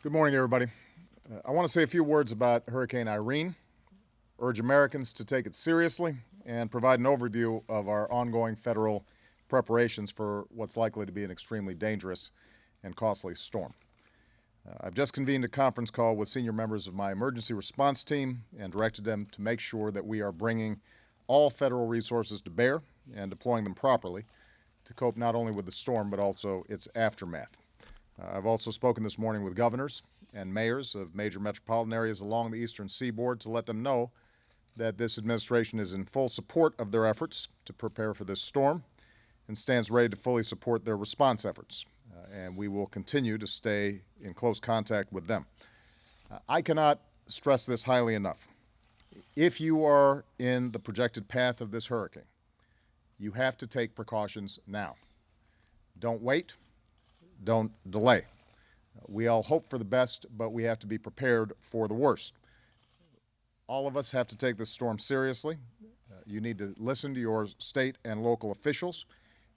Good morning, everybody. I want to say a few words about Hurricane Irene, urge Americans to take it seriously, and provide an overview of our ongoing federal preparations for what's likely to be an extremely dangerous and costly storm. I've just convened a conference call with senior members of my emergency response team and directed them to make sure that we are bringing all federal resources to bear and deploying them properly to cope not only with the storm but also its aftermath. I've also spoken this morning with governors and mayors of major metropolitan areas along the eastern seaboard to let them know that this administration is in full support of their efforts to prepare for this storm and stands ready to fully support their response efforts. And we will continue to stay in close contact with them. I cannot stress this highly enough. If you are in the projected path of this hurricane, you have to take precautions now. Don't wait. Don't delay. We all hope for the best, but we have to be prepared for the worst. All of us have to take this storm seriously. You need to listen to your state and local officials,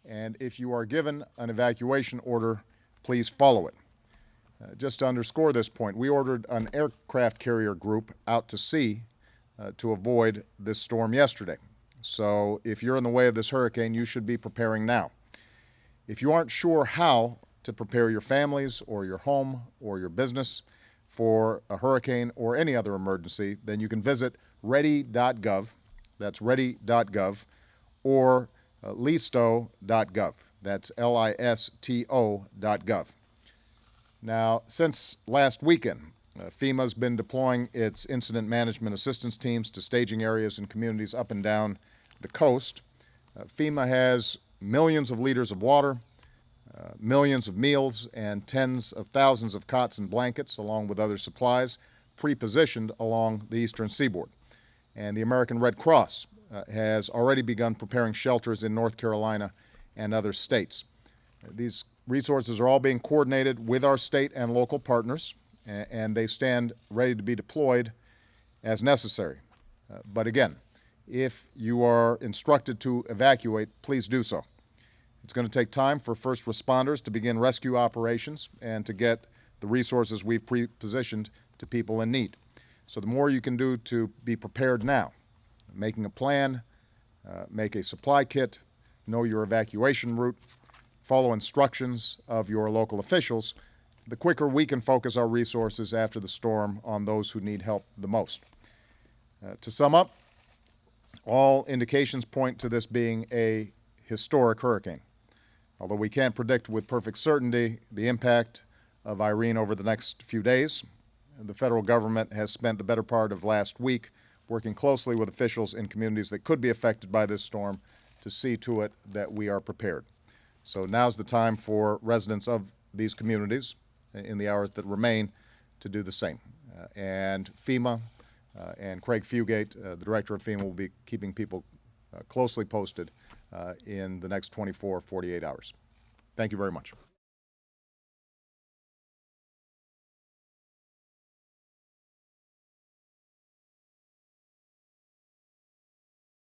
and if you are given an evacuation order, please follow it. Just to underscore this point, we ordered an aircraft carrier group out to sea to avoid this storm yesterday. So if you're in the way of this hurricane, you should be preparing now. If you aren't sure how to prepare your families or your home or your business for a hurricane or any other emergency, then you can visit ready.gov, that's ready.gov, or listo.gov, that's listo.gov. Now, since last weekend, FEMA's been deploying its incident management assistance teams to staging areas and communities up and down the coast. FEMA has millions of liters of water, millions of meals, and tens of thousands of cots and blankets, along with other supplies, pre-positioned along the eastern seaboard. And the American Red Cross has already begun preparing shelters in North Carolina and other states. These resources are all being coordinated with our state and local partners, and they stand ready to be deployed as necessary. But again, if you are instructed to evacuate, please do so. It's going to take time for first responders to begin rescue operations and to get the resources we've pre-positioned to people in need. So the more you can do to be prepared now, making a plan, make a supply kit, know your evacuation route, follow instructions of your local officials, the quicker we can focus our resources after the storm on those who need help the most. To sum up, all indications point to this being a historic hurricane. Although we can't predict with perfect certainty the impact of Irene over the next few days, the federal government has spent the better part of last week working closely with officials in communities that could be affected by this storm to see to it that we are prepared. So now's the time for residents of these communities in the hours that remain to do the same. And FEMA and Craig Fugate, the director of FEMA, will be keeping people closely posted in the next 24, 48 hours. Thank you very much.